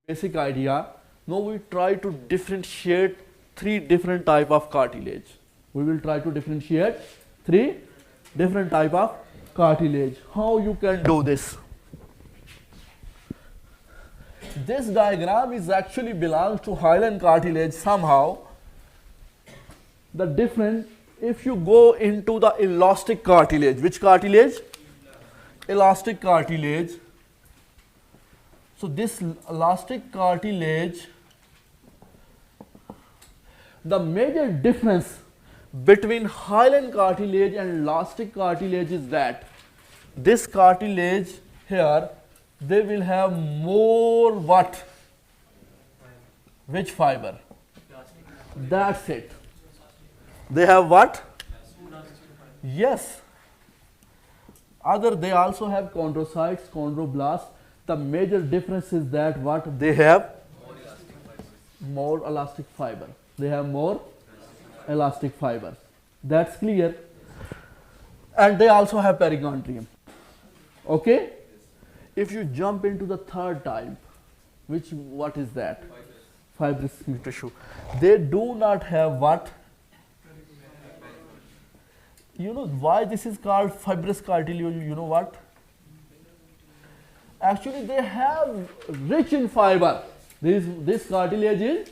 basic idea. Now we try to differentiate three different type of cartilage. We will try to differentiate three different type of cartilage. How you can do this? This diagram is actually belongs to hyaline cartilage somehow. The different, if you go into the elastic cartilage, which cartilage? Elastic cartilage. So this elastic cartilage, the major difference between hyaline cartilage and elastic cartilage is that this cartilage here, they will have more what? Which fiber? That's it. They have what? Yes. Other, they also have chondrocytes, chondroblasts. The major difference is that what? They have more elastic fiber. They have more elastic fibers. That's clear. And they also have perichondrium. Okay? If you jump into the third type, what is that? Fibrous tissue. They do not have what? You know why this is called fibrous cartilage? You know what? Actually, they have rich in fiber. This cartilage is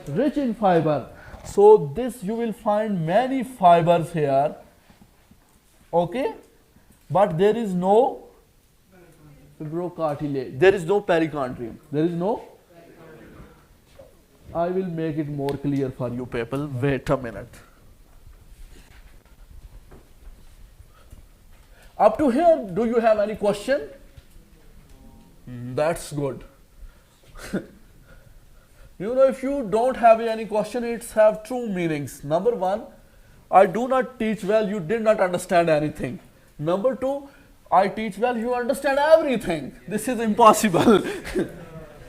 rich in fiber. So this you will find many fibers here. Okay? But there is no fibrocartilage. There is no perichondrium. There is no. I will make it more clear for you people. Wait a minute. Up to here, do you have any question? That's good. You know, if you don't have any question, it's have two meanings. Number one, I do not teach well, you did not understand anything. Number two, I teach well, you understand everything. This is impossible.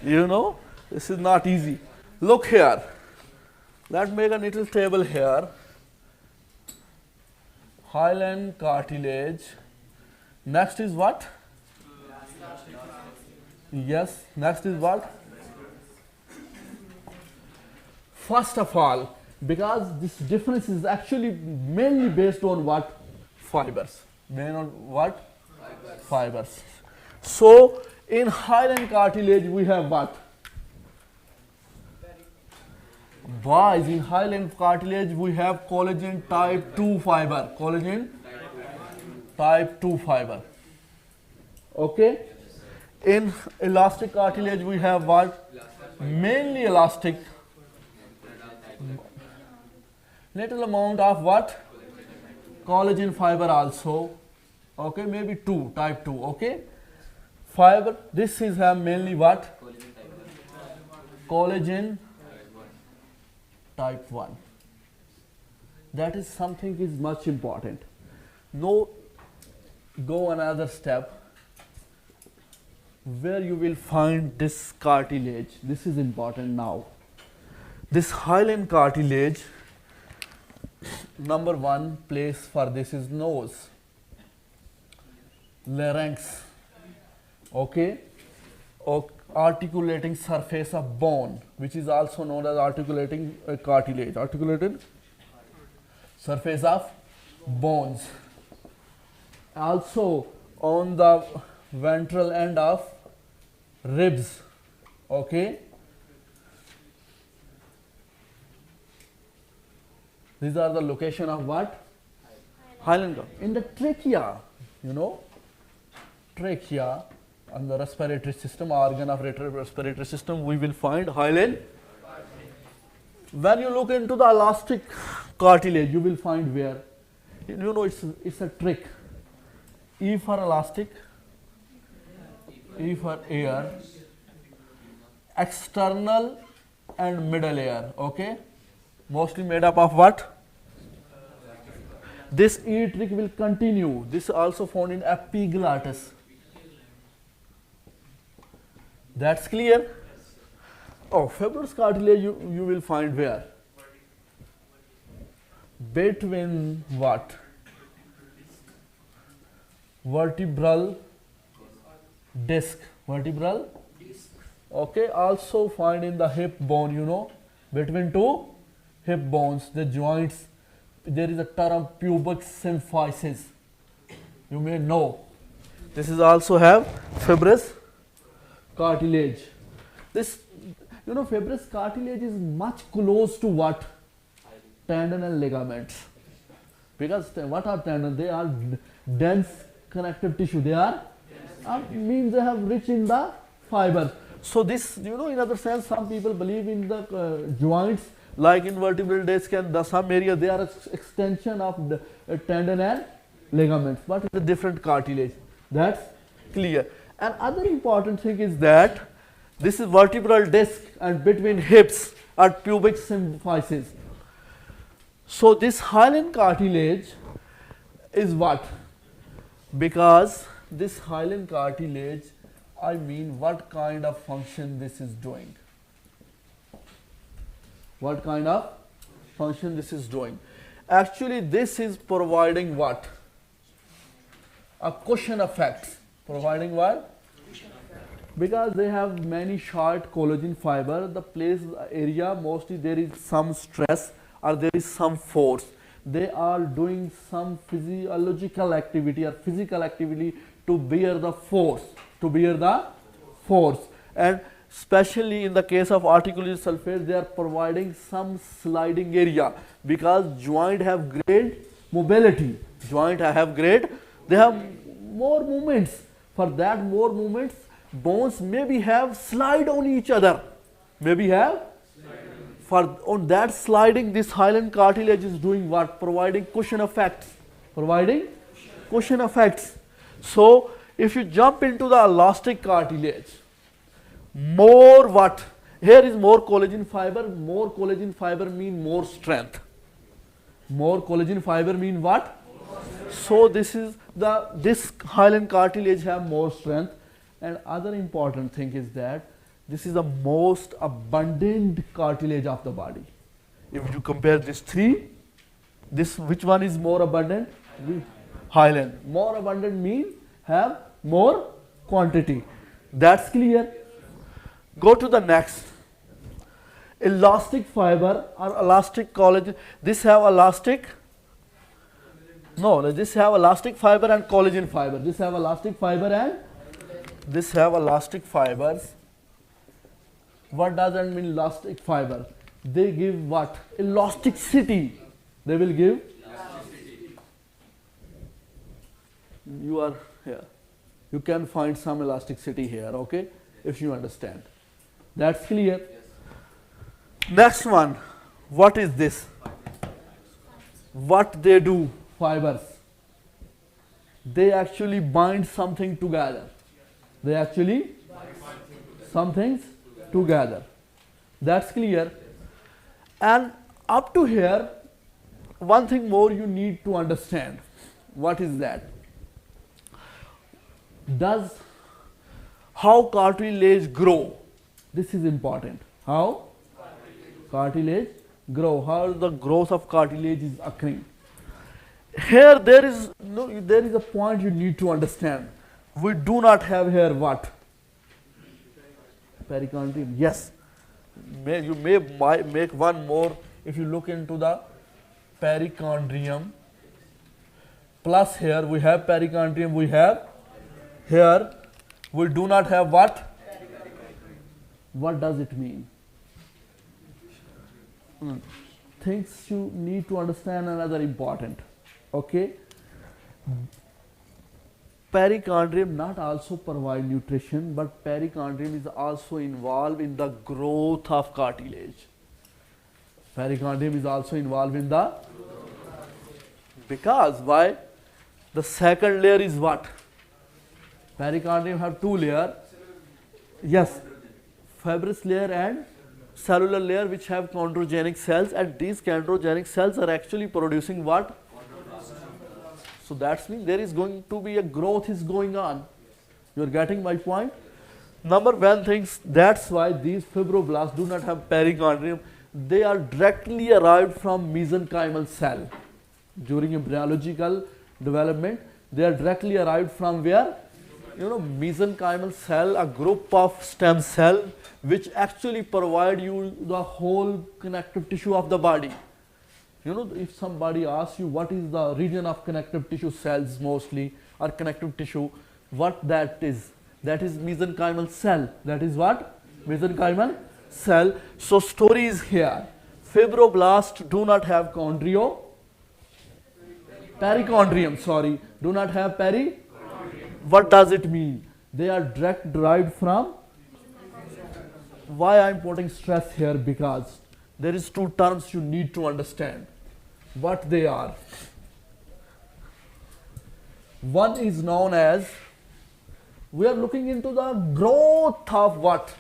You know, this is not easy. Look here. Let's make a little table here. Hyaline cartilage. Next is what? Yes. Next is what? First of all, because this difference is actually mainly based on what? Fibers. Mainly on what? Fibers. So, in hyaline cartilage we have what? Boys, in hyaline cartilage we have collagen type 2 fiber. Collagen type 2 fiber. Okay? In elastic cartilage we have what? Mainly elastic. Little amount of what? Collagen fiber also. Okay, maybe 2, type 2. Okay? Fiber, this is mainly what? Collagen type 1. That is something is much important. No, go another step where you will find this cartilage. This is important now. This hyaline cartilage, number one place for this is nose, larynx, okay, articulating surface of bone, which is also known as articulating cartilage, articulated surface of bones. Also on the ventral end of ribs, okay. These are the location of what? Hyaline. In the trachea, you know, trachea and the respiratory system, organ of respiratory system, we will find hyaline. When you look into the elastic cartilage, you will find where? You know, it's a trick. E for elastic, E for air, external and middle air, okay? Mostly made up of what? This E trick will continue. This is also found in epiglottis. That's clear? Oh, fibrous cartilage you will find where? Between what? Vertebral disc. Vertebral? Okay, also find in the hip bone, you know, between two hip bones, the joints, there is a term pubic symphysis. You may know. This is also have fibrous cartilage. This, you know, fibrous cartilage is much close to what? Tendon and ligaments. Because what are tendon? They are dense connective tissue. They are means they have rich in the fiber. So this, you know, in other sense, some people believe in the joints like in vertebral disc and some area they are extension of the tendon and ligaments, but it's a different cartilage. That's clear. And other important thing is that this is vertebral disc and between hips are pubic symphysis. So this hyaline cartilage is what? Because this hyaline cartilage, I mean, what kind of function this is doing? What kind of function this is doing? Actually, this is providing what? A cushion effect. Providing what? Because they have many short collagen fiber, the place area mostly there is some stress or there is some force. They are doing some physiological activity or physical activity to bear the force, and especially in the case of articulated sulfate, they are providing some sliding area because joint have great mobility. They have more movements. For that more movements, bones maybe have slide on each other. For on that sliding, this hyaline cartilage is doing what? Providing cushion effects. So if you jump into the elastic cartilage, more what? Here is more collagen fiber. More collagen fiber mean more strength. More collagen fiber mean what? So this hyaline cartilage have more strength. And other important thing is that this is the most abundant cartilage of the body. If you compare these three, which one is more abundant? Hyaline. More abundant mean have more quantity. That's clear. Go to the next. Elastic fiber or elastic collagen. This have elastic. No, this have elastic fiber and collagen fiber. This have elastic fiber and this have elastic fibers. What does that mean, elastic fiber? They give what? Elasticity. They will give. You are here. You can find some elasticity here, okay? If you understand. That's clear. Next one. What is this? What they do, fibers? They actually bind something together. Some things together. That's clear. And up to here, one thing more you need to understand. What is that? How cartilage grow? This is important. How cartilage grow? How the growth of cartilage is occurring? Here there is a point you need to understand. We do not have here what? Perichondrium. Yes. You may make one more if you look into the perichondrium. Plus here we have perichondrium, we have here we do not have what? What does it mean? Things you need to understand and other important. Okay. Perichondrium not also provide nutrition, but perichondrium is also involved in the growth of cartilage. Perichondrium is also involved in the, because why? The second layer is what? Perichondrium have two layers. Yes, fibrous layer and cellular layer, which have chondrogenic cells, and these chondrogenic cells are actually producing what? So that means there is going to be a growth is going on. You are getting my point? Number one things, that's why these fibroblasts do not have perichondrium. They are directly arrived from mesenchymal cell. During embryological development, they are directly arrived from where? mesenchymal cell, a group of stem cell which actually provide you the whole connective tissue of the body. If somebody asks you what is the region of connective tissue cells mostly, or connective tissue, what that is mesenchymal cell. That is what? Mesenchymal cell. So story is here. Fibroblasts do not have perichondrium, sorry, do not have What does it mean? They are derived from, why I am putting stress here? Because there is two terms you need to understand what they are. One is known as, we are looking into the growth of what?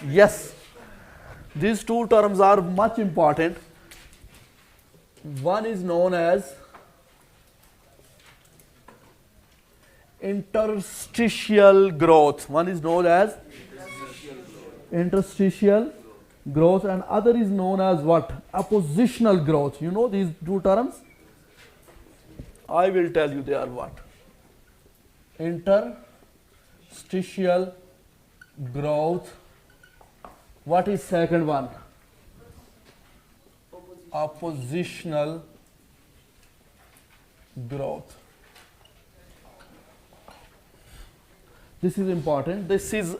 Yes, these two terms are much important. One is known as interstitial growth. One is known as interstitial growth, and other is known as what? Appositional growth. You know these two terms? I will tell you they are what? Interstitial growth. What is second one? Appositional growth. This is important. This is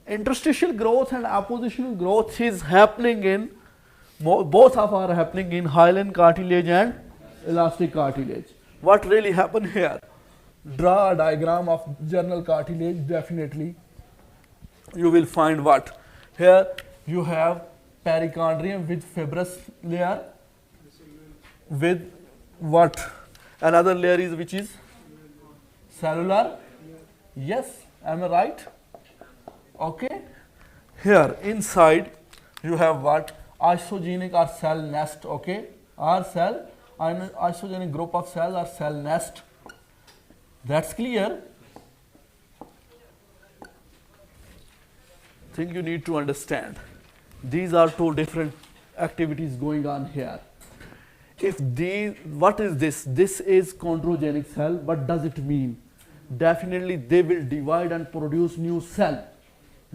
interstitial growth and appositional growth is happening in, both of are happening in hyaline cartilage and elastic cartilage. What really happened here? Draw a diagram of general cartilage. Definitely you will find what? Here you have perichondrium with fibrous layer, with what? Another layer is which is cellular. Yes, am I right? Okay. Here inside you have what? Isogenic or cell nest. Okay, or cell, isogenic group of cells or cell nest. That's clear. Thing you need to understand. These are two different activities going on here. If these, what is this? This is chondrogenic cell. What does it mean? Definitely they will divide and produce new cell.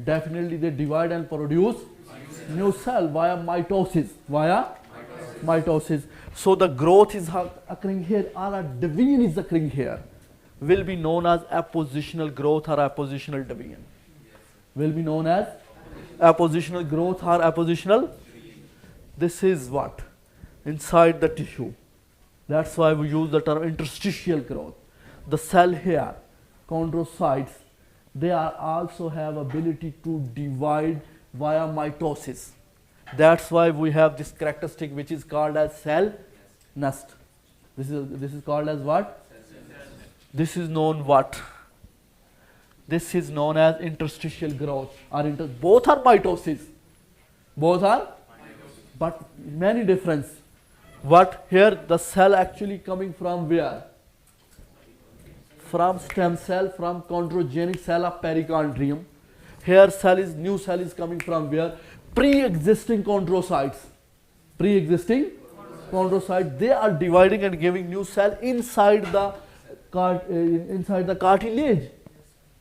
Definitely they divide and produce new cell via mitosis. Mitosis. So the growth is occurring here, or a division is occurring here. Will be known as appositional growth or appositional division. Will be known as appositional growth or appositional. This is what? Inside the tissue. That's why we use the term interstitial growth. The cell here, chondrocytes, they are also have ability to divide via mitosis. That's why we have this characteristic which is called as cell nest. This is called as what? This is known what? This is known as interstitial growth, or both are mitosis. Both are, but many difference. What here? The cell actually coming from where? From stem cell, from chondrogenic cell of perichondrium. Here new cell is coming from where? Pre-existing chondrocytes. Pre-existing chondrocytes, they are dividing and giving new cell inside the cartilage.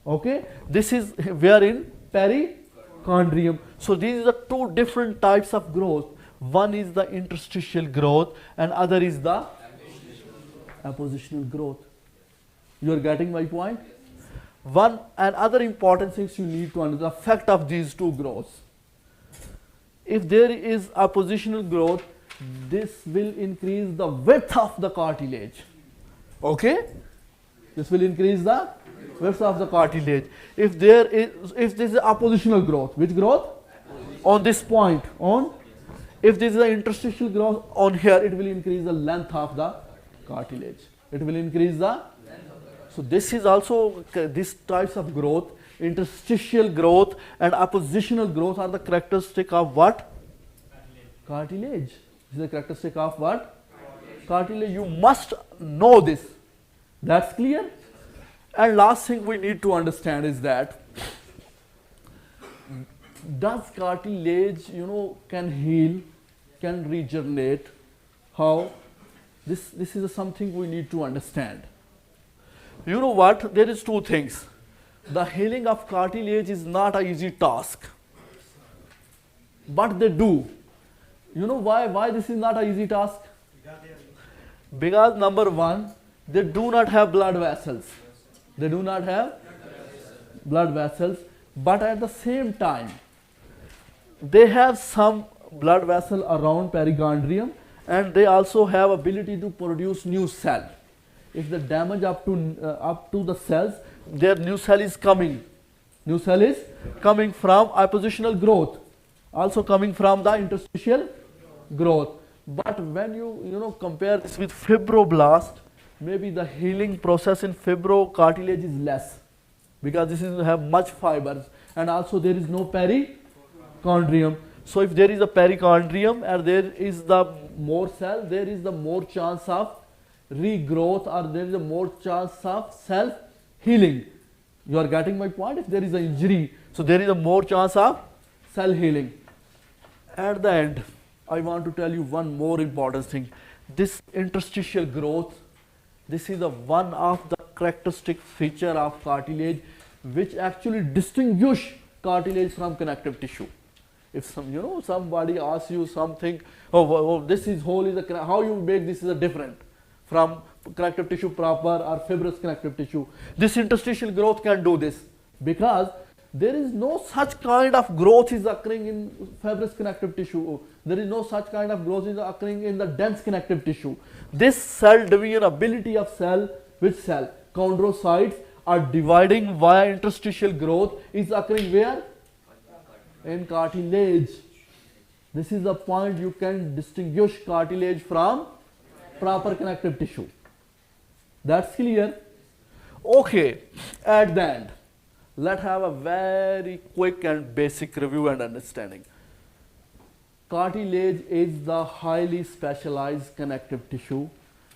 Okay, this is where in perichondrium. So these are the two different types of growth. One is the interstitial growth and other is the appositional growth. You are getting my point? One and other important things you need to understand, the effect of these two growths. If there is appositional growth, this will increase the width of the cartilage. Okay? This will increase the width of the cartilage. If this is appositional growth, which growth? On this point, if this is an interstitial growth on here, it will increase the length of the cartilage. It will increase the, so this is also, these types of growth, interstitial growth and appositional growth are the characteristic of what? Cartilage. This is the characteristic of what? Cartilage. You must know this. That's clear? And last thing we need to understand is that, does cartilage, can heal, can regenerate? How? This is something we need to understand. You know what? There is two things. The healing of cartilage is not an easy task, but they do. You know why this is not an easy task? Because number one, they do not have blood vessels. They do not have blood vessels, but at the same time, they have some blood vessel around perichondrium, and they also have ability to produce new cell. If the damage up to the cells, their new cell is coming. New cell is coming from oppositional growth, also coming from the interstitial growth. But when you compare this with fibroblast, maybe the healing process in fibrocartilage is less, because this is have much fibers, and also there is no perichondrium. So if there is a perichondrium and there is the more cell, there is the more chance of regrowth, or there is a more chance of self healing. You are getting my point? If there is an injury, so there is a more chance of cell healing. At the end, I want to tell you one more important thing. This interstitial growth, this is one of the characteristic feature of cartilage, which actually distinguish cartilage from connective tissue. If somebody asks you something, this is whole is a, how you make this is a different from connective tissue proper or fibrous connective tissue. This interstitial growth can do this, because there is no such kind of growth is occurring in fibrous connective tissue. There is no such kind of growth is occurring in the dense connective tissue. This cell division ability of cell, which cell? Chondrocytes are dividing via interstitial growth is occurring where? In cartilage. This is the point you can distinguish cartilage from proper connective tissue. That's clear? Okay, at the end, let's have a very quick and basic review and understanding. Cartilage is the highly specialized connective tissue,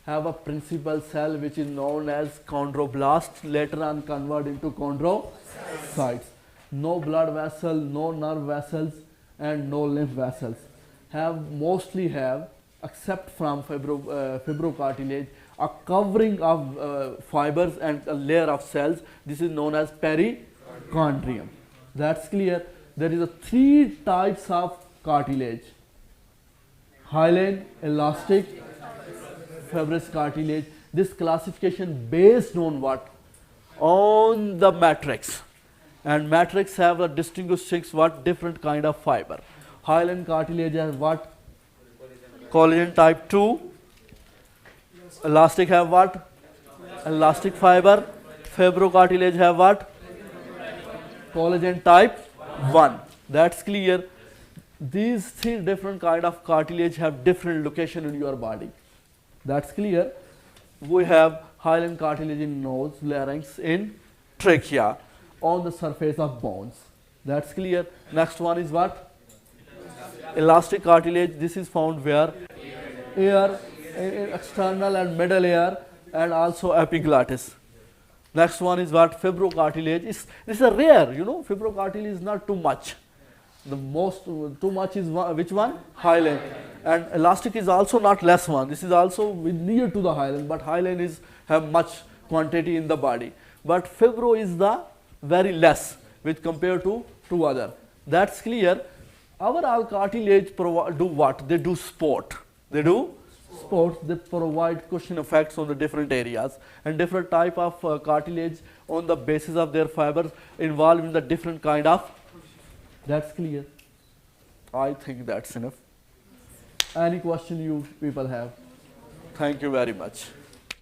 have a principal cell which is known as chondroblast, later on converted into chondrocytes. No blood vessel, no nerve vessels, and no lymph vessels. Mostly have, except from fibrocartilage, a covering of fibers and a layer of cells. This is known as perichondrium. That's clear. There is 3 types of cartilage: hyaline, elastic, fibrous cartilage. This classification based on what? On the matrix. And matrix have a distinguishing what? Different kind of fiber. Hyaline cartilage has what? Collagen type 2. Elastic have what? Elastic fiber. Fibrocartilage have what? Collagen type 1. That's clear. These 3 different kind of cartilage have different location in your body. That's clear. We have hyaline cartilage in nose, larynx, in trachea, on the surface of bones. That's clear. Next one is what? Elastic cartilage. This is found where? Ear, external and middle ear, and also epiglottis. Next one is what? Fibrocartilage. This is a rare, fibrocartilage is not too much. The most too much is which one? Hyaline. And elastic is also not less one. This is also near to the hyaline, but hyaline is have much quantity in the body. But fibro is the very less with compared to other. That's clear. Our all cartilage do what? They do sport. They do sports. They provide cushion effects on the different areas, and different type of cartilage on the basis of their fibers involved in the different kind of. That's clear. I think that's enough. Any question you people have? Thank you very much.